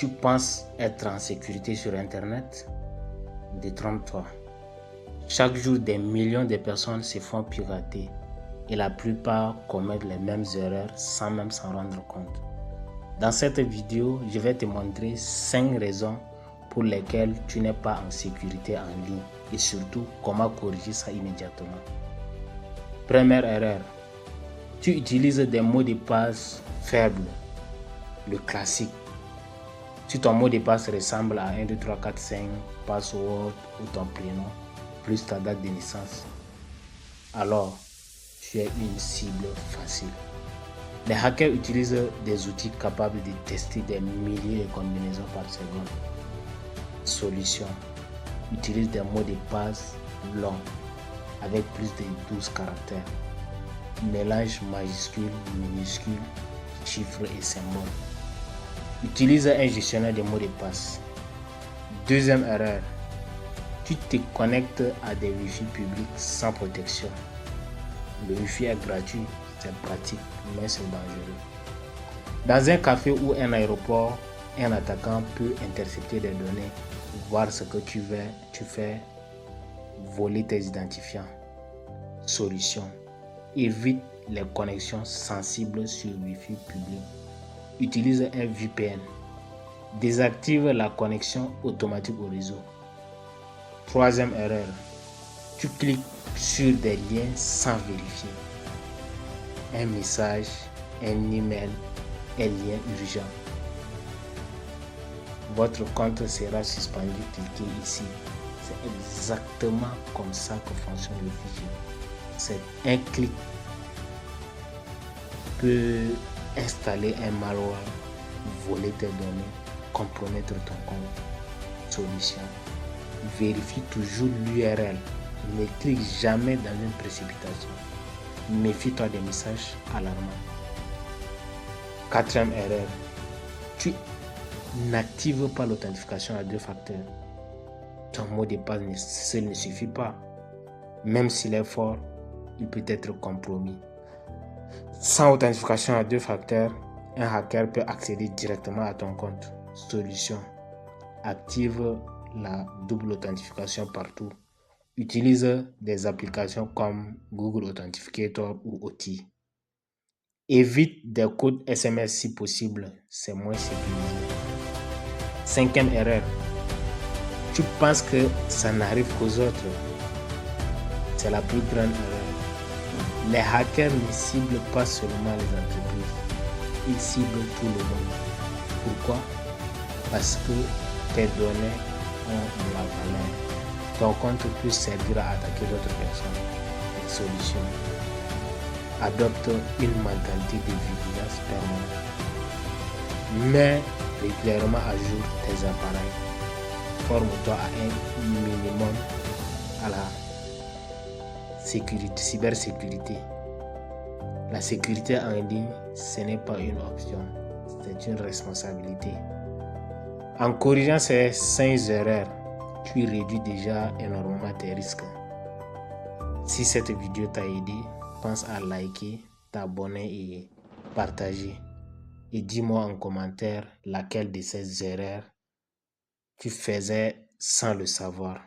Tu penses être en sécurité sur Internet? Détrompe-toi. Chaque jour, des millions de personnes se font pirater et la plupart commettent les mêmes erreurs sans même s'en rendre compte. Dans cette vidéo, je vais te montrer 5 raisons pour lesquelles tu n'es pas en sécurité en ligne et surtout comment corriger ça immédiatement. Première erreur, tu utilises des mots de passe faibles, le classique. Si ton mot de passe ressemble à 1, 2, 3, 4, 5, password ou ton prénom, plus ta date de naissance, alors tu es une cible facile. Les hackers utilisent des outils capables de tester des milliers de combinaisons par seconde. Solution, utilise des mots de passe longs avec plus de 12 caractères. Mélange majuscules, minuscules, chiffres et symboles. Utilise un gestionnaire de mots de passe. Deuxième erreur, tu te connectes à des Wi-Fi publics sans protection. Le Wi-Fi est gratuit, c'est pratique, mais c'est dangereux. Dans un café ou un aéroport, un attaquant peut intercepter des données, voir ce que tu fais, voler tes identifiants. Solution, évite les connexions sensibles sur Wi-Fi public. Utilise un VPN. Désactive la connexion automatique au réseau. Troisième erreur, tu cliques sur des liens sans vérifier. Un message, un email, un lien urgent. Votre compte sera suspendu, cliquez ici. C'est exactement comme ça que fonctionne le phishing. C'est un clic peut installer un malware, voler tes données, compromettre ton compte. Solution, vérifie toujours l'URL. Ne clique jamais dans une précipitation. Méfie-toi des messages alarmants. Quatrième erreur, tu n'actives pas l'authentification à 2 facteurs. Ton mot de passe seul ne suffit pas. Même s'il est fort, il peut être compromis. Sans authentification à 2 facteurs, un hacker peut accéder directement à ton compte. Solution, active la double authentification partout. Utilise des applications comme Google Authenticator ou OT. Évite des codes SMS si possible, c'est moins sécurisé. Cinquième erreur, tu penses que ça n'arrive qu'aux autres. C'est la plus grande erreur. Les hackers ne ciblent pas seulement les entreprises, ils ciblent tout le monde. Pourquoi? Parce que tes données ont de la valeur. Ton compte peut servir à attaquer d'autres personnes. Une solution, adopte une mentalité de vigilance permanente. Mets régulièrement à jour tes appareils. Forme-toi à un minimum à la cybersécurité. La sécurité en ligne, ce n'est pas une option, c'est une responsabilité. En corrigeant ces 5 erreurs, tu réduis déjà énormément tes risques. Si cette vidéo t'a aidé, pense à liker, t'abonner et partager. Et dis-moi en commentaire laquelle de ces erreurs tu faisais sans le savoir.